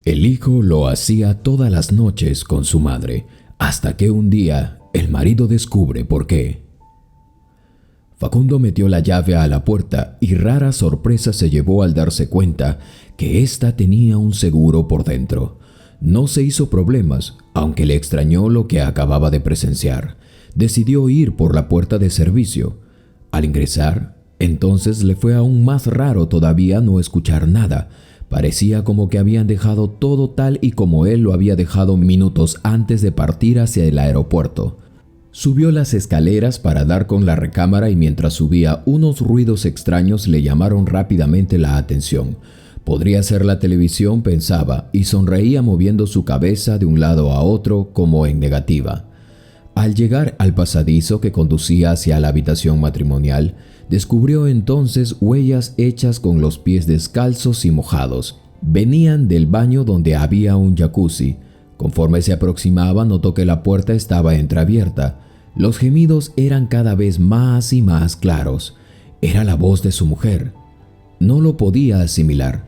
El hijo lo hacía todas las noches con su madre, hasta que un día el marido descubre por qué. Facundo metió la llave a la puerta y rara sorpresa se llevó al darse cuenta que ésta tenía un seguro por dentro. No se hizo problemas, aunque le extrañó lo que acababa de presenciar. Decidió ir por la puerta de servicio. Al ingresar, entonces le fue aún más raro todavía no escuchar nada. Parecía como que habían dejado todo tal y como él lo había dejado minutos antes de partir hacia el aeropuerto. Subió las escaleras para dar con la recámara y mientras subía unos ruidos extraños le llamaron rápidamente la atención. Podría ser la televisión, pensaba, y sonreía moviendo su cabeza de un lado a otro como en negativa. Al llegar al pasadizo que conducía hacia la habitación matrimonial, descubrió entonces huellas hechas con los pies descalzos y mojados. Venían del baño donde había un jacuzzi. Conforme se aproximaba, notó que la puerta estaba entreabierta. Los gemidos eran cada vez más y más claros. Era la voz de su mujer. No lo podía asimilar.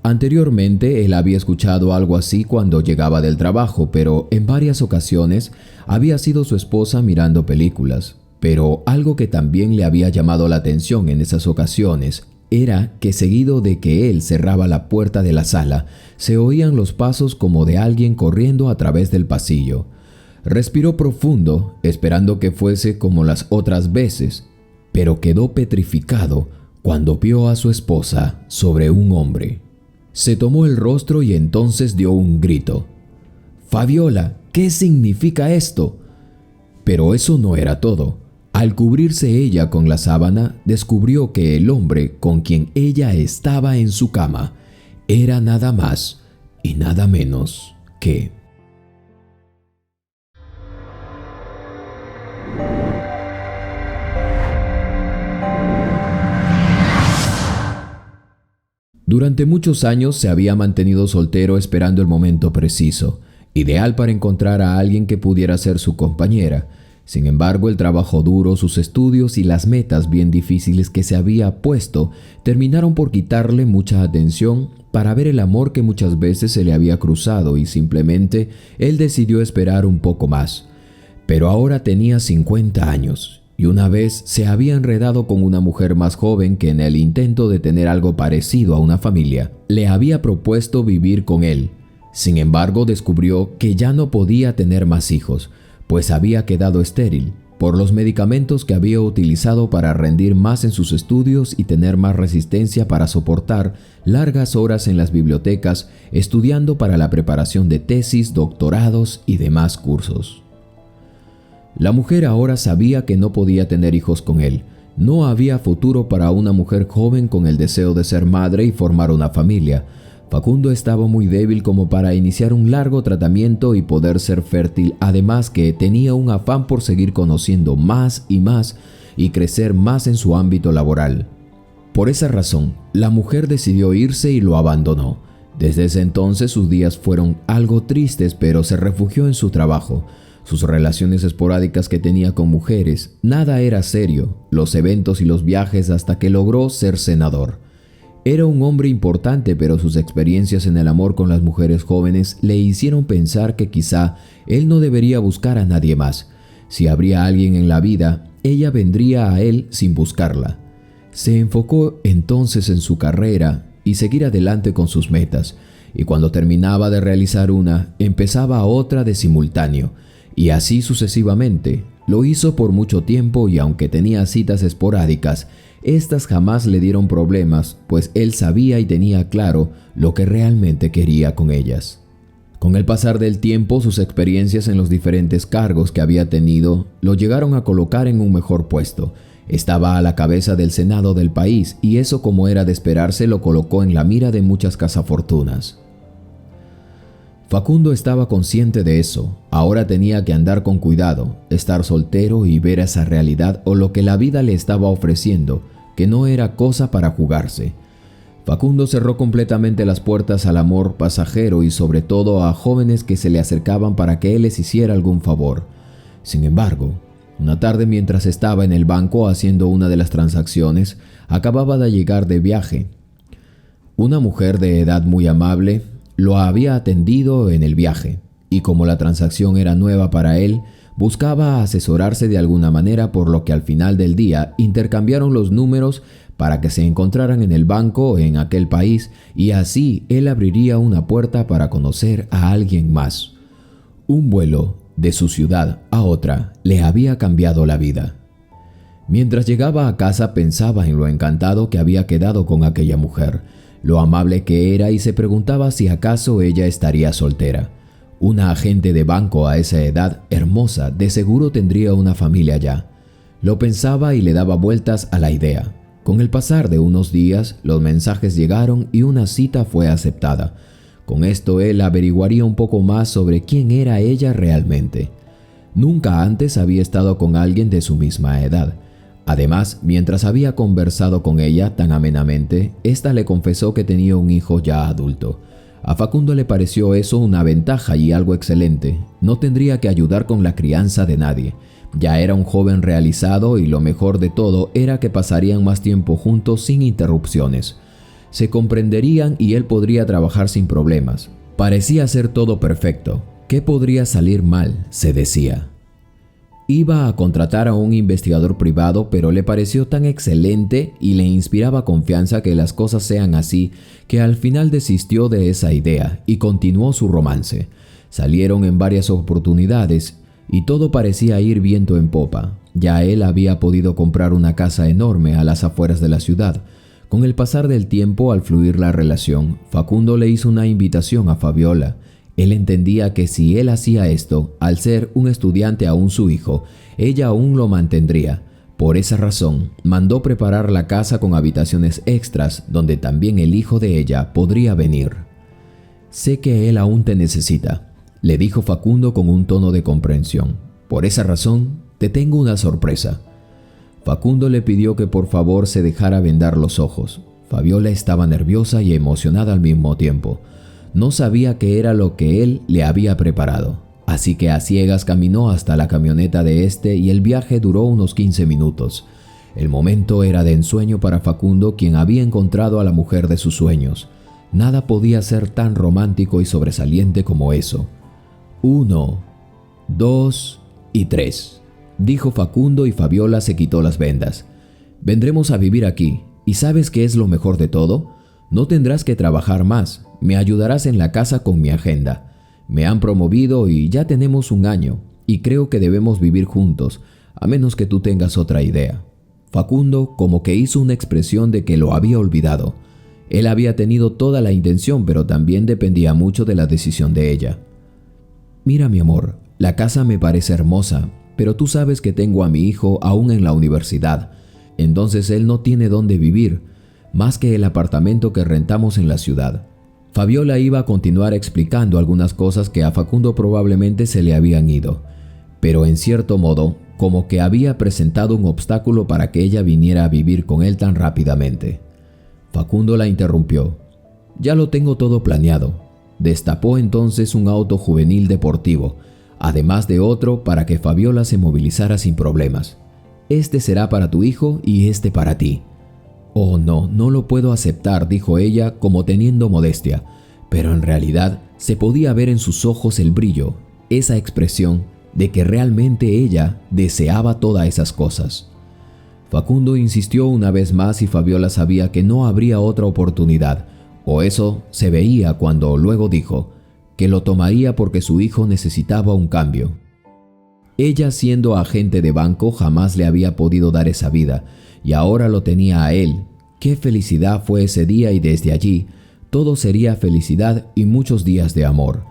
Anteriormente él había escuchado algo así cuando llegaba del trabajo, pero en varias ocasiones había sido su esposa mirando películas. Pero algo que también le había llamado la atención en esas ocasiones era que seguido de que él cerraba la puerta de la sala, se oían los pasos como de alguien corriendo a través del pasillo. Respiró profundo, esperando que fuese como las otras veces, pero quedó petrificado cuando vio a su esposa sobre un hombre. Se tomó el rostro y entonces dio un grito. «Fabiola, ¿qué significa esto?» Pero eso no era todo. Al cubrirse ella con la sábana, descubrió que el hombre con quien ella estaba en su cama era nada más y nada menos que... Durante muchos años se había mantenido soltero esperando el momento preciso, ideal para encontrar a alguien que pudiera ser su compañera. Sin embargo, el trabajo duro, sus estudios y las metas bien difíciles que se había puesto terminaron por quitarle mucha atención para ver el amor que muchas veces se le había cruzado y simplemente él decidió esperar un poco más. Pero ahora tenía 50 años y una vez se había enredado con una mujer más joven que en el intento de tener algo parecido a una familia, le había propuesto vivir con él. Sin embargo, descubrió que ya no podía tener más hijos, pues había quedado estéril por los medicamentos que había utilizado para rendir más en sus estudios y tener más resistencia para soportar largas horas en las bibliotecas estudiando para la preparación de tesis, doctorados y demás cursos. La mujer ahora sabía que no podía tener hijos con él. No había futuro para una mujer joven con el deseo de ser madre y formar una familia. Facundo estaba muy débil como para iniciar un largo tratamiento y poder ser fértil, además que tenía un afán por seguir conociendo más y crecer más en su ámbito laboral. Por esa razón, la mujer decidió irse y lo abandonó. Desde ese entonces sus días fueron algo tristes, pero se refugió en su trabajo. Sus relaciones esporádicas que tenía con mujeres, nada era serio, los eventos y los viajes hasta que logró ser senador. Era un hombre importante, pero sus experiencias en el amor con las mujeres jóvenes le hicieron pensar que quizá él no debería buscar a nadie más. Si habría alguien en la vida, ella vendría a él sin buscarla. Se enfocó entonces en su carrera y seguir adelante con sus metas, y cuando terminaba de realizar una, empezaba otra de simultáneo. Y así sucesivamente. Lo hizo por mucho tiempo y aunque tenía citas esporádicas, estas jamás le dieron problemas, pues él sabía y tenía claro lo que realmente quería con ellas. Con el pasar del tiempo, sus experiencias en los diferentes cargos que había tenido lo llegaron a colocar en un mejor puesto. Estaba a la cabeza del Senado del país y eso, como era de esperarse, lo colocó en la mira de muchas cazafortunas. Facundo estaba consciente de eso. Ahora tenía que andar con cuidado, estar soltero y ver esa realidad o lo que la vida le estaba ofreciendo, que no era cosa para jugarse. Facundo cerró completamente las puertas al amor pasajero y sobre todo a jóvenes que se le acercaban para que él les hiciera algún favor. Sin embargo, una tarde mientras estaba en el banco haciendo una de las transacciones, acababa de llegar de viaje. Una mujer de edad muy amable, lo había atendido en el viaje, y como la transacción era nueva para él, buscaba asesorarse de alguna manera, por lo que al final del día intercambiaron los números para que se encontraran en el banco en aquel país, y así él abriría una puerta para conocer a alguien más. Un vuelo de su ciudad a otra le había cambiado la vida. Mientras llegaba a casa pensaba en lo encantado que había quedado con aquella mujer, lo amable que era, y se preguntaba si acaso ella estaría soltera. Una agente de banco a esa edad, hermosa, de seguro tendría una familia ya. Lo pensaba y le daba vueltas a la idea. Con el pasar de unos días, los mensajes llegaron y una cita fue aceptada. Con esto él averiguaría un poco más sobre quién era ella realmente. Nunca antes había estado con alguien de su misma edad. Además, mientras había conversado con ella tan amenamente, ésta le confesó que tenía un hijo ya adulto. A Facundo le pareció eso una ventaja y algo excelente. No tendría que ayudar con la crianza de nadie. Ya era un joven realizado, y lo mejor de todo era que pasarían más tiempo juntos sin interrupciones. Se comprenderían y él podría trabajar sin problemas. Parecía ser todo perfecto. ¿Qué podría salir mal?, se decía. Iba a contratar a un investigador privado, pero le pareció tan excelente y le inspiraba confianza que las cosas sean así, que al final desistió de esa idea y continuó su romance. Salieron en varias oportunidades y todo parecía ir viento en popa. Ya él había podido comprar una casa enorme a las afueras de la ciudad. Con el pasar del tiempo, al fluir la relación, Facundo le hizo una invitación a Fabiola. Él entendía que si él hacía esto, al ser un estudiante aún su hijo, ella aún lo mantendría. Por esa razón, mandó preparar la casa con habitaciones extras donde también el hijo de ella podría venir. «Sé que él aún te necesita», le dijo Facundo con un tono de comprensión. «Por esa razón, te tengo una sorpresa». Facundo le pidió que por favor se dejara vendar los ojos. Fabiola estaba nerviosa y emocionada al mismo tiempo. No sabía qué era lo que él le había preparado, así que a ciegas caminó hasta la camioneta de este y el viaje duró unos 15 minutos. El momento era de ensueño para Facundo, quien había encontrado a la mujer de sus sueños. Nada podía ser tan romántico y sobresaliente como eso. 1, 2 y 3, dijo Facundo, y Fabiola se quitó las vendas. «Vendremos a vivir aquí, y ¿sabes qué es lo mejor de todo? No tendrás que trabajar más. Me ayudarás en la casa con mi agenda. Me han promovido y ya tenemos un año, y creo que debemos vivir juntos, a menos que tú tengas otra idea». Facundo como que hizo una expresión de que lo había olvidado. Él había tenido toda la intención, pero también dependía mucho de la decisión de ella. «Mira, mi amor, la casa me parece hermosa, pero tú sabes que tengo a mi hijo aún en la universidad. Entonces él no tiene dónde vivir, más que el apartamento que rentamos en la ciudad». Fabiola iba a continuar explicando algunas cosas que a Facundo probablemente se le habían ido, pero en cierto modo, como que había presentado un obstáculo para que ella viniera a vivir con él tan rápidamente. Facundo la interrumpió. «Ya lo tengo todo planeado». Destapó entonces un auto juvenil deportivo, además de otro para que Fabiola se movilizara sin problemas. «Este será para tu hijo y este para ti». «Oh, no, no lo puedo aceptar», dijo ella como teniendo modestia, pero en realidad se podía ver en sus ojos el brillo, esa expresión de que realmente ella deseaba todas esas cosas. Facundo insistió una vez más y Fabiola sabía que no habría otra oportunidad, o eso se veía cuando luego dijo que lo tomaría porque su hijo necesitaba un cambio. Ella, siendo agente de banco, jamás le había podido dar esa vida, y ahora lo tenía a él. Qué felicidad fue ese día, y desde allí todo sería felicidad y muchos días de amor.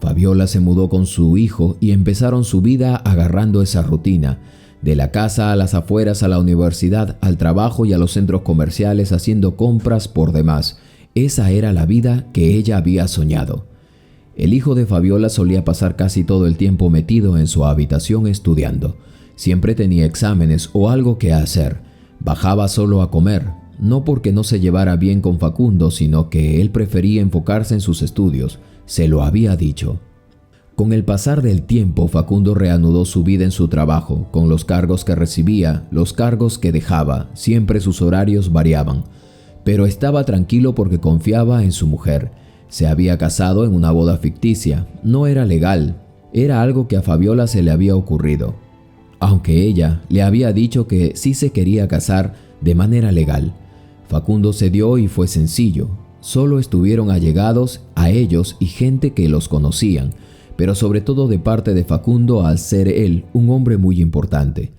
Fabiola se mudó con su hijo y empezaron su vida agarrando esa rutina, de la casa a las afueras, a la universidad, al trabajo y a los centros comerciales, haciendo compras por demás. Esa era la vida que ella había soñado. El hijo de Fabiola solía pasar casi todo el tiempo metido en su habitación estudiando. Siempre tenía exámenes o algo que hacer. Bajaba solo a comer, no porque no se llevara bien con Facundo, sino que él prefería enfocarse en sus estudios. Se lo había dicho. Con el pasar del tiempo, Facundo reanudó su vida en su trabajo, con los cargos que recibía, los cargos que dejaba. Siempre sus horarios variaban, pero estaba tranquilo porque confiaba en su mujer. Se había casado en una boda ficticia, no era legal, era algo que a Fabiola se le había ocurrido, aunque ella le había dicho que sí se quería casar de manera legal. Facundo cedió y fue sencillo. Solo estuvieron allegados a ellos y gente que los conocían, pero sobre todo de parte de Facundo al ser él un hombre muy importante.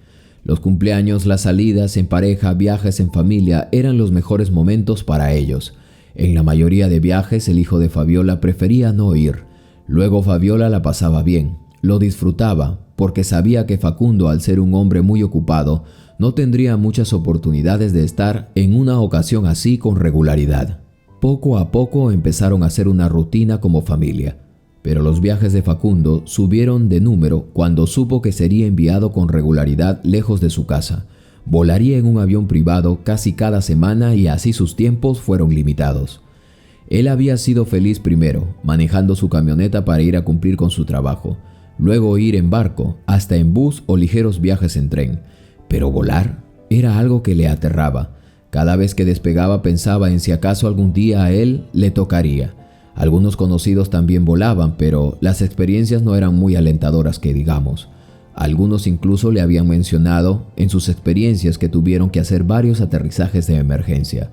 Los cumpleaños, las salidas en pareja, viajes en familia eran los mejores momentos para ellos. En la mayoría de viajes el hijo de Fabiola prefería no ir. Luego Fabiola la pasaba bien, lo disfrutaba, porque sabía que Facundo, al ser un hombre muy ocupado, no tendría muchas oportunidades de estar en una ocasión así con regularidad. Poco a poco empezaron a hacer una rutina como familia, pero los viajes de Facundo subieron de número cuando supo que sería enviado con regularidad lejos de su casa. Volaría en un avión privado casi cada semana y así sus tiempos fueron limitados. Él había sido feliz primero, manejando su camioneta para ir a cumplir con su trabajo, luego ir en barco, hasta en bus o ligeros viajes en tren. Pero volar era algo que le aterraba. Cada vez que despegaba pensaba en si acaso algún día a él le tocaría. Algunos conocidos también volaban, pero las experiencias no eran muy alentadoras que digamos. Algunos incluso le habían mencionado en sus experiencias que tuvieron que hacer varios aterrizajes de emergencia.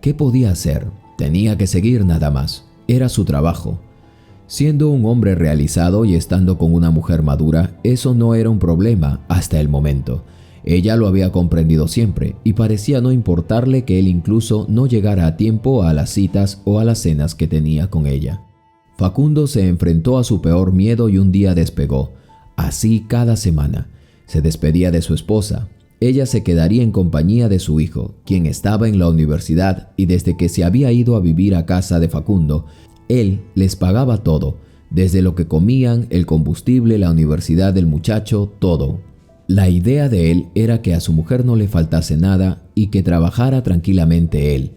¿Qué podía hacer? Tenía que seguir nada más. Era su trabajo. Siendo un hombre realizado y estando con una mujer madura, eso no era un problema hasta el momento. Ella lo había comprendido siempre y parecía no importarle que él incluso no llegara a tiempo a las citas o a las cenas que tenía con ella. Facundo se enfrentó a su peor miedo y un día despegó. Así cada semana. Se despedía de su esposa. Ella se quedaría en compañía de su hijo, quien estaba en la universidad, y desde que se había ido a vivir a casa de Facundo, él les pagaba todo, desde lo que comían, el combustible, la universidad del muchacho, todo. La idea de él era que a su mujer no le faltase nada y que trabajara tranquilamente él.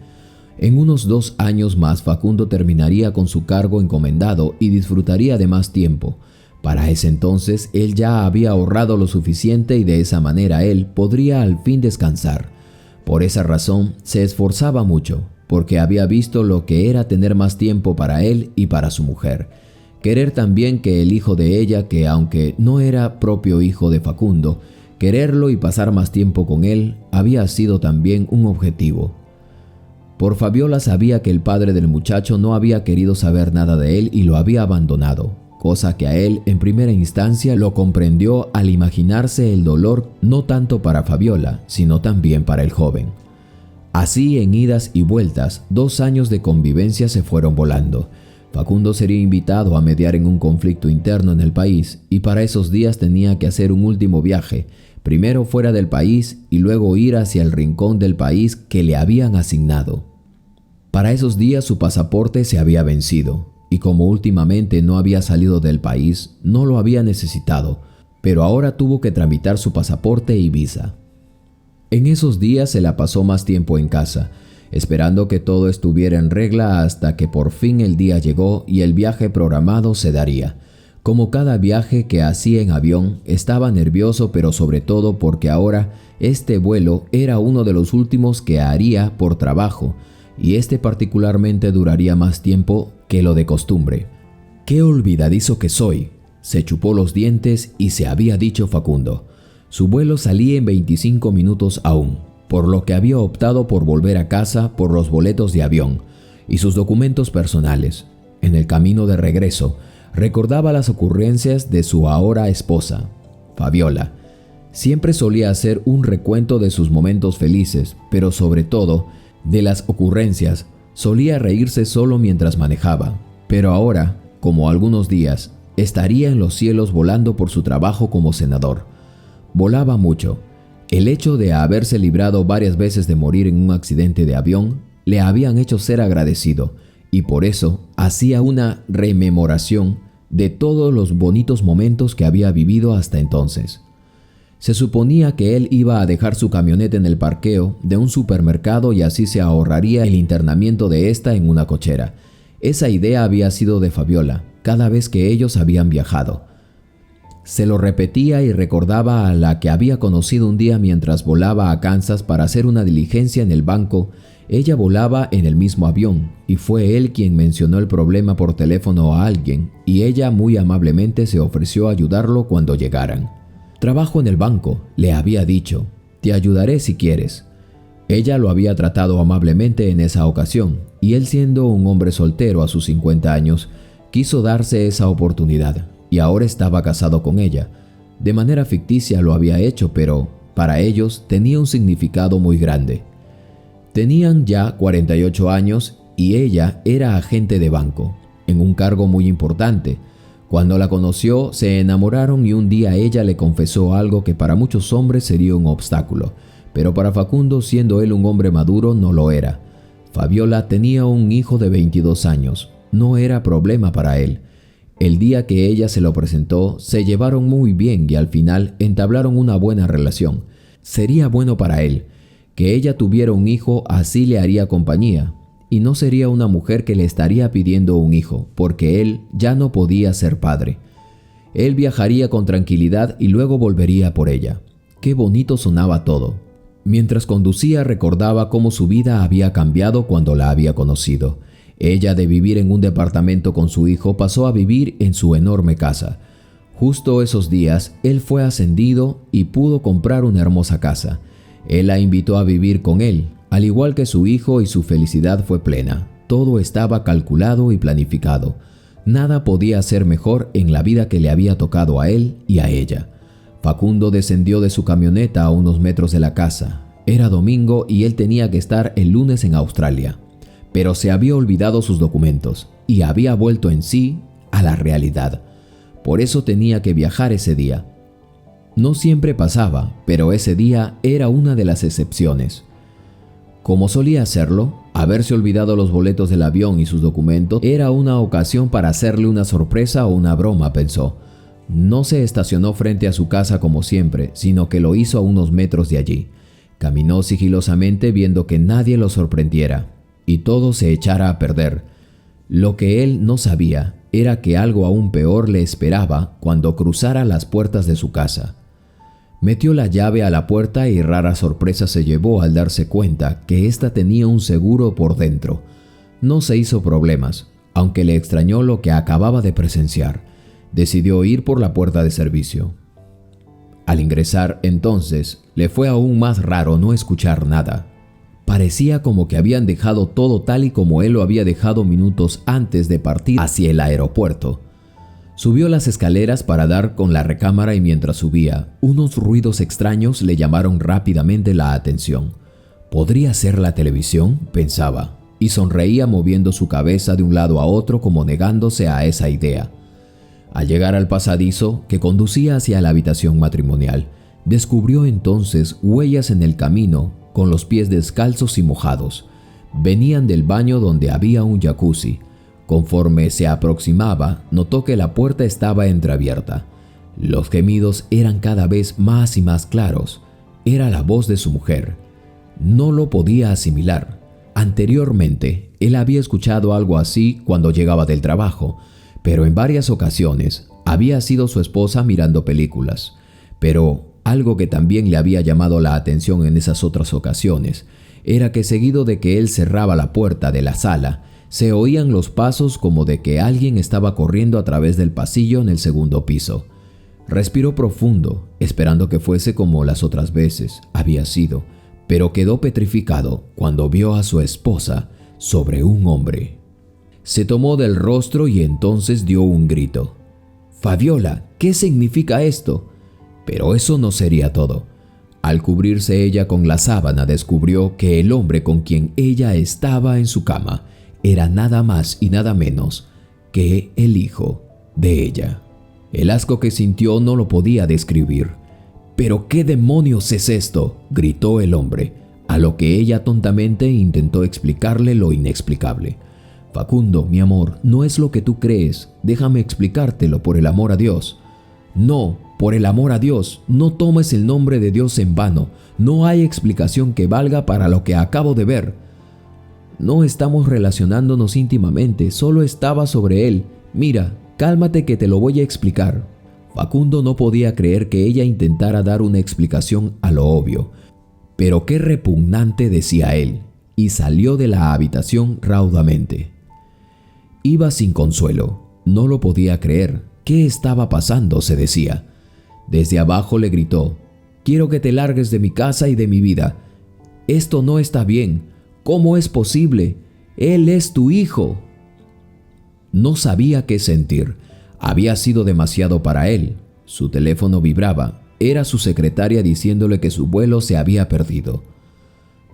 En unos 2 años más Facundo terminaría con su cargo encomendado y disfrutaría de más tiempo. Para ese entonces él ya había ahorrado lo suficiente y de esa manera él podría al fin descansar. Por esa razón se esforzaba mucho, porque había visto lo que era tener más tiempo para él y para su mujer. Querer también que el hijo de ella, que aunque no era propio hijo de Facundo, quererlo y pasar más tiempo con él había sido también un objetivo. Por Fabiola sabía que el padre del muchacho no había querido saber nada de él y lo había abandonado, cosa que a él en primera instancia lo comprendió al imaginarse el dolor no tanto para Fabiola, sino también para el joven. Así, en idas y vueltas, 2 años de convivencia se fueron volando. Facundo sería invitado a mediar en un conflicto interno en el país y para esos días tenía que hacer un último viaje, primero fuera del país y luego ir hacia el rincón del país que le habían asignado. Para esos días su pasaporte se había vencido y como últimamente no había salido del país, no lo había necesitado, pero ahora tuvo que tramitar su pasaporte y visa. En esos días se la pasó más tiempo en casa, esperando que todo estuviera en regla hasta que por fin el día llegó y el viaje programado se daría. Como cada viaje que hacía en avión, estaba nervioso, pero sobre todo porque ahora este vuelo era uno de los últimos que haría por trabajo, y este particularmente duraría más tiempo que lo de costumbre. «¡Qué olvidadizo que soy!», se chupó los dientes y se había dicho Facundo. Su vuelo salía en 25 minutos aún, por lo que había optado por volver a casa por los boletos de avión y sus documentos personales. En el camino de regreso, recordaba las ocurrencias de su ahora esposa, Fabiola. Siempre solía hacer un recuento de sus momentos felices, pero sobre todo, de las ocurrencias. Solía reírse solo mientras manejaba, pero ahora, como algunos días, estaría en los cielos volando por su trabajo como senador. Volaba mucho. El hecho de haberse librado varias veces de morir en un accidente de avión le habían hecho ser agradecido, y por eso hacía una rememoración de todos los bonitos momentos que había vivido hasta entonces. Se suponía que él iba a dejar su camioneta en el parqueo de un supermercado y así se ahorraría el internamiento de esta en una cochera. Esa idea había sido de Fabiola cada vez que ellos habían viajado. Se lo repetía y recordaba a la que había conocido un día mientras volaba a Kansas para hacer una diligencia en el banco. Ella volaba en el mismo avión y fue él quien mencionó el problema por teléfono a alguien y ella muy amablemente se ofreció a ayudarlo cuando llegaran. «Trabajo en el banco», le había dicho. «Te ayudaré si quieres». Ella lo había tratado amablemente en esa ocasión y él, siendo un hombre soltero a sus 50 años, quiso darse esa oportunidad y ahora estaba casado con ella. De manera ficticia lo había hecho, pero para ellos tenía un significado muy grande. Tenían ya 48 años y ella era agente de banco, en un cargo muy importante. Cuando la conoció, se enamoraron y un día ella le confesó algo que para muchos hombres sería un obstáculo, pero para Facundo, siendo él un hombre maduro, no lo era. Fabiola tenía un hijo de 22 años. No era problema para él. El día que ella se lo presentó, se llevaron muy bien y al final entablaron una buena relación. Sería bueno para él. Que ella tuviera un hijo, así le haría compañía. Y no sería una mujer que le estaría pidiendo un hijo, porque él ya no podía ser padre. Él viajaría con tranquilidad y luego volvería por ella. Qué bonito sonaba todo. Mientras conducía recordaba cómo su vida había cambiado cuando la había conocido. Ella, de vivir en un departamento con su hijo, pasó a vivir en su enorme casa. Justo esos días, él fue ascendido y pudo comprar una hermosa casa. Él la invitó a vivir con él, al igual que su hijo, y su felicidad fue plena. Todo estaba calculado y planificado. Nada podía ser mejor en la vida que le había tocado a él y a ella. Facundo descendió de su camioneta a unos metros de la casa. Era domingo y él tenía que estar el lunes en Australia. Pero se había olvidado sus documentos y había vuelto en sí a la realidad. Por eso tenía que viajar ese día. No siempre pasaba, pero ese día era una de las excepciones. Como solía hacerlo, haberse olvidado los boletos del avión y sus documentos era una ocasión para hacerle una sorpresa o una broma, pensó. No se estacionó frente a su casa como siempre, sino que lo hizo a unos metros de allí. Caminó sigilosamente viendo que nadie lo sorprendiera y todo se echara a perder. Lo que él no sabía era que algo aún peor le esperaba cuando cruzara las puertas de su casa. Metió la llave a la puerta y rara sorpresa se llevó al darse cuenta que ésta tenía un seguro por dentro. No se hizo problemas, aunque le extrañó lo que acababa de presenciar. Decidió ir por la puerta de servicio. Al ingresar, entonces, le fue aún más raro no escuchar nada. Parecía como que habían dejado todo tal y como él lo había dejado minutos antes de partir hacia el aeropuerto. Subió las escaleras para dar con la recámara y mientras subía, unos ruidos extraños le llamaron rápidamente la atención. ¿Podría ser la televisión?, pensaba, y sonreía moviendo su cabeza de un lado a otro como negándose a esa idea. Al llegar al pasadizo que conducía hacia la habitación matrimonial, descubrió entonces huellas en el camino con los pies descalzos y mojados. Venían del baño donde había un jacuzzi. Conforme se aproximaba, notó que la puerta estaba entreabierta. Los gemidos eran cada vez más y más claros. Era la voz de su mujer. No lo podía asimilar. Anteriormente, él había escuchado algo así cuando llegaba del trabajo, pero en varias ocasiones había sido su esposa mirando películas. Pero algo que también le había llamado la atención en esas otras ocasiones era que seguido de que él cerraba la puerta de la sala, se oían los pasos como de que alguien estaba corriendo a través del pasillo en el segundo piso. Respiró profundo, esperando que fuese como las otras veces había sido, pero quedó petrificado cuando vio a su esposa sobre un hombre. Se tomó del rostro y entonces dio un grito. «Fabiola, ¿qué significa esto?» Pero eso no sería todo. Al cubrirse ella con la sábana, descubrió que el hombre con quien ella estaba en su cama era nada más y nada menos que el hijo de ella. El asco que sintió no lo podía describir. «¿Pero qué demonios es esto?», gritó el hombre, a lo que ella tontamente intentó explicarle lo inexplicable. «Facundo, mi amor, no es lo que tú crees. Déjame explicártelo, por el amor a Dios». «No, por el amor a Dios, no tomes el nombre de Dios en vano. No hay explicación que valga para lo que acabo de ver. No estamos relacionándonos íntimamente, solo estaba sobre él. Mira, cálmate que te lo voy a explicar». Facundo no podía creer que ella intentara dar una explicación a lo obvio. Pero qué repugnante, decía él, y salió de la habitación raudamente. Iba sin consuelo, no lo podía creer. ¿Qué estaba pasando?, se decía. Desde abajo le gritó: «Quiero que te largues de mi casa y de mi vida. Esto no está bien. ¿Cómo es posible? Él es tu hijo». No sabía qué sentir. Había sido demasiado para él. Su teléfono vibraba. Era su secretaria diciéndole que su vuelo se había perdido.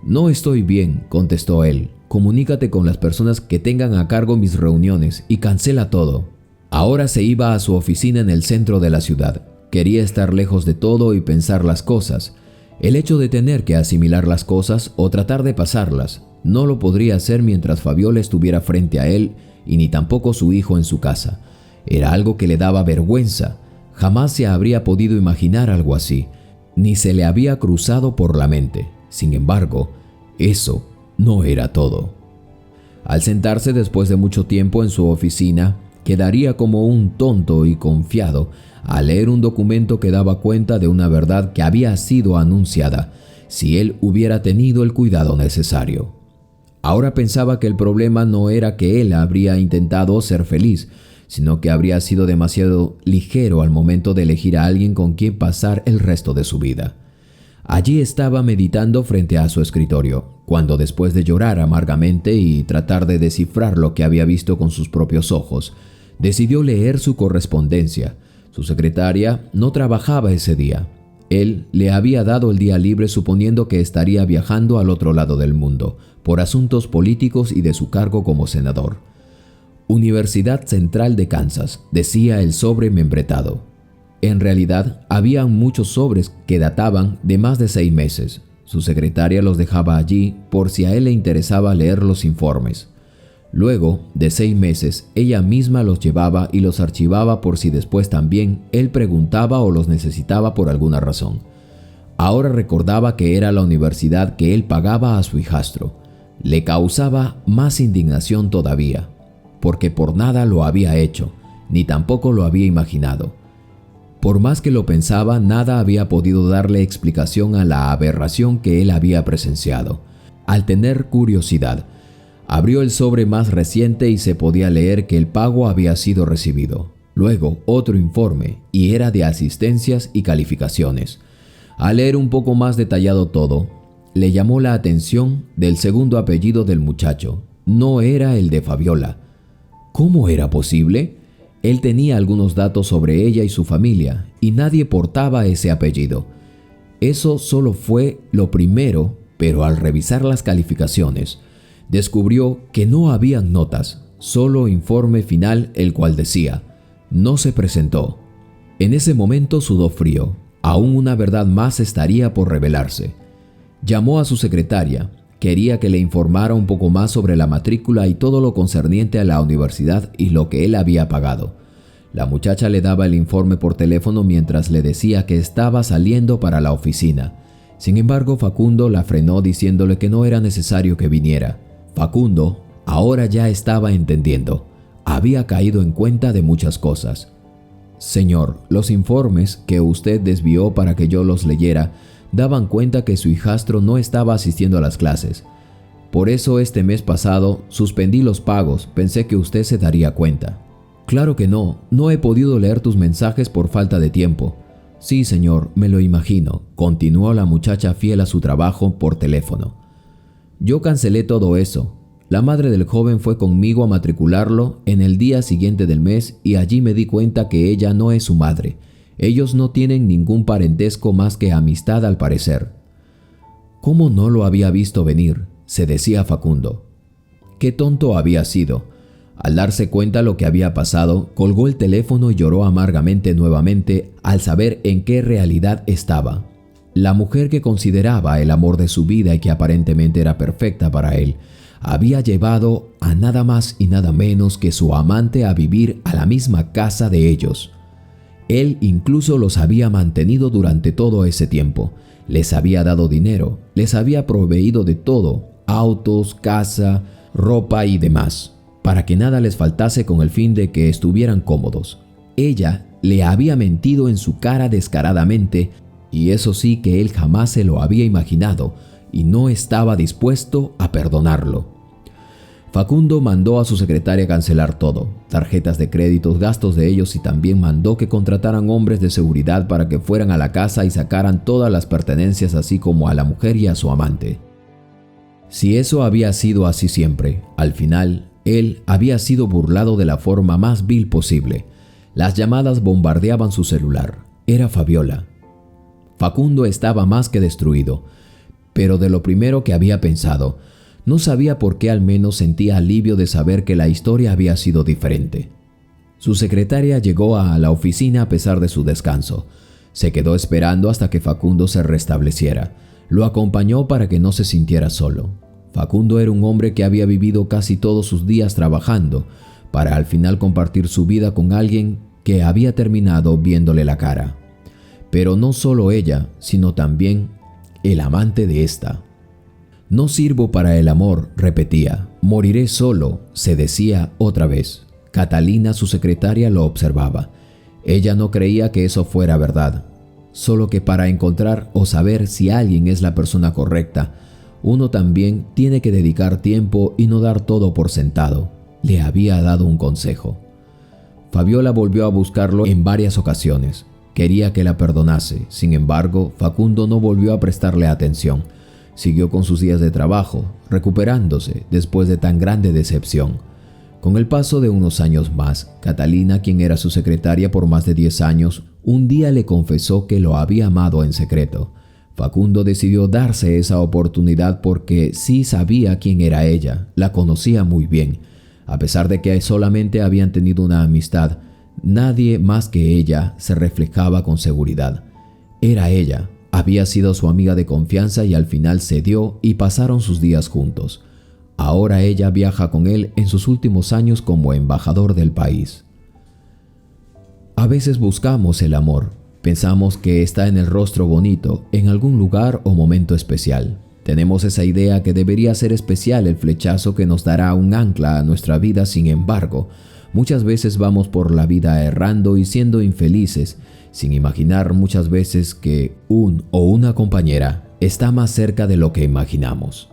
«No estoy bien», contestó él. «Comunícate con las personas que tengan a cargo mis reuniones y cancela todo». Ahora se iba a su oficina en el centro de la ciudad. Quería estar lejos de todo y pensar las cosas. El hecho de tener que asimilar las cosas o tratar de pasarlas no lo podría hacer mientras Fabiola estuviera frente a él y ni tampoco su hijo en su casa. Era algo que le daba vergüenza. Jamás se habría podido imaginar algo así, ni se le había cruzado por la mente. Sin embargo, eso no era todo. Al sentarse después de mucho tiempo en su oficina, quedaría como un tonto y confiado al leer un documento que daba cuenta de una verdad que había sido anunciada si él hubiera tenido el cuidado necesario. Ahora pensaba que el problema no era que él habría intentado ser feliz, sino que habría sido demasiado ligero al momento de elegir a alguien con quien pasar el resto de su vida. Allí estaba meditando frente a su escritorio, cuando después de llorar amargamente y tratar de descifrar lo que había visto con sus propios ojos, decidió leer su correspondencia. Su secretaria no trabajaba ese día. Él le había dado el día libre suponiendo que estaría viajando al otro lado del mundo, por asuntos políticos y de su cargo como senador. Universidad Central de Kansas, decía el sobre membretado. En realidad, había muchos sobres que databan de más de 6 meses. Su secretaria los dejaba allí por si a él le interesaba leer los informes. Luego de 6 meses, ella misma los llevaba y los archivaba por si después también él preguntaba o los necesitaba por alguna razón. Ahora recordaba que era la universidad que él pagaba a su hijastro. Le causaba más indignación todavía, porque por nada lo había hecho, ni tampoco lo había imaginado. Por más que lo pensaba, nada había podido darle explicación a la aberración que él había presenciado. Al tener curiosidad, abrió el sobre más reciente y se podía leer que el pago había sido recibido. Luego, otro informe, y era de asistencias y calificaciones. Al leer un poco más detallado todo, le llamó la atención del segundo apellido del muchacho. No era el de Fabiola. ¿Cómo era posible? Él tenía algunos datos sobre ella y su familia, y nadie portaba ese apellido. Eso solo fue lo primero, pero al revisar las calificaciones, descubrió que no habían notas, solo informe final, el cual decía: no se presentó. En ese momento sudó frío. Aún una verdad más estaría por revelarse. Llamó a su secretaria. Quería que le informara un poco más sobre la matrícula y todo lo concerniente a la universidad y lo que él había pagado. La muchacha le daba el informe por teléfono mientras le decía que estaba saliendo para la oficina. Sin embargo, Facundo la frenó diciéndole que no era necesario que viniera. Facundo ahora ya estaba entendiendo. Había caído en cuenta de muchas cosas. «Señor, los informes que usted desvió para que yo los leyera daban cuenta que su hijastro no estaba asistiendo a las clases. Por eso este mes pasado suspendí los pagos, pensé que usted se daría cuenta». «Claro que no he podido leer tus mensajes por falta de tiempo». «Sí, señor, me lo imagino», continuó la muchacha fiel a su trabajo por teléfono. «Yo cancelé todo eso. La madre del joven fue conmigo a matricularlo en el día siguiente del mes y allí me di cuenta que ella no es su madre. Ellos no tienen ningún parentesco más que amistad al parecer». «¿Cómo no lo había visto venir?», se decía Facundo. Qué tonto había sido. Al darse cuenta lo que había pasado, colgó el teléfono y lloró amargamente nuevamente al saber en qué realidad estaba. La mujer que consideraba el amor de su vida y que aparentemente era perfecta para él, había llevado a nada más y nada menos que su amante a vivir a la misma casa de ellos. Él incluso los había mantenido durante todo ese tiempo. Les había dado dinero, les había proveído de todo, autos, casa, ropa y demás, para que nada les faltase con el fin de que estuvieran cómodos. Ella le había mentido en su cara descaradamente, y eso sí que él jamás se lo había imaginado, y no estaba dispuesto a perdonarlo. Facundo mandó a su secretaria cancelar todo, tarjetas de créditos, gastos de ellos, y también mandó que contrataran hombres de seguridad para que fueran a la casa y sacaran todas las pertenencias, así como a la mujer y a su amante. Si eso había sido así siempre, al final él había sido burlado de la forma más vil posible. Las llamadas bombardeaban su celular. Era Fabiola. Facundo estaba más que destruido, pero de lo primero que había pensado, no sabía por qué, al menos sentía alivio de saber que la historia había sido diferente. Su secretaria llegó a la oficina a pesar de su descanso. Se quedó esperando hasta que Facundo se restableciera. Lo acompañó para que no se sintiera solo. Facundo era un hombre que había vivido casi todos sus días trabajando, para al final compartir su vida con alguien que había terminado viéndole la cara. Pero no solo ella, sino también el amante de esta. No sirvo para el amor, repetía. Moriré solo, se decía otra vez. Catalina, su secretaria, lo observaba. Ella no creía que eso fuera verdad. Solo que para encontrar o saber si alguien es la persona correcta, uno también tiene que dedicar tiempo y no dar todo por sentado. Le había dado un consejo. Fabiola volvió a buscarlo en varias ocasiones. Quería que la perdonase. Sin embargo, Facundo no volvió a prestarle atención. Siguió con sus días de trabajo, recuperándose después de tan grande decepción. Con el paso de unos años más, Catalina, quien era su secretaria por más de 10 años, un día le confesó que lo había amado en secreto. Facundo decidió darse esa oportunidad porque sí sabía quién era ella, la conocía muy bien. A pesar de que solamente habían tenido una amistad, nadie más que ella se reflejaba con seguridad. Era ella. Había sido su amiga de confianza y al final cedió y pasaron sus días juntos. Ahora ella viaja con él en sus últimos años como embajador del país. A veces buscamos el amor. Pensamos que está en el rostro bonito, en algún lugar o momento especial. Tenemos esa idea que debería ser especial, el flechazo que nos dará un ancla a nuestra vida. Sin embargo, muchas veces vamos por la vida errando y siendo infelices, sin imaginar muchas veces que un o una compañera está más cerca de lo que imaginamos.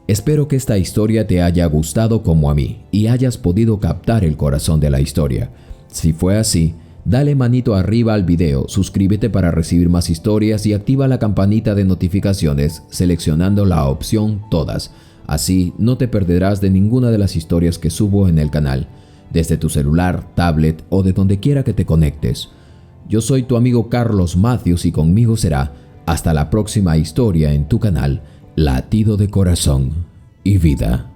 Espero que esta historia te haya gustado como a mí y hayas podido captar el corazón de la historia. Si fue así, dale manito arriba al video, suscríbete para recibir más historias y activa la campanita de notificaciones seleccionando la opción Todas. Así no te perderás de ninguna de las historias que subo en el canal, desde tu celular, tablet o de donde quiera que te conectes. Yo soy tu amigo Carlos Matthews y conmigo será hasta la próxima historia en tu canal Latido de Corazón y Vida.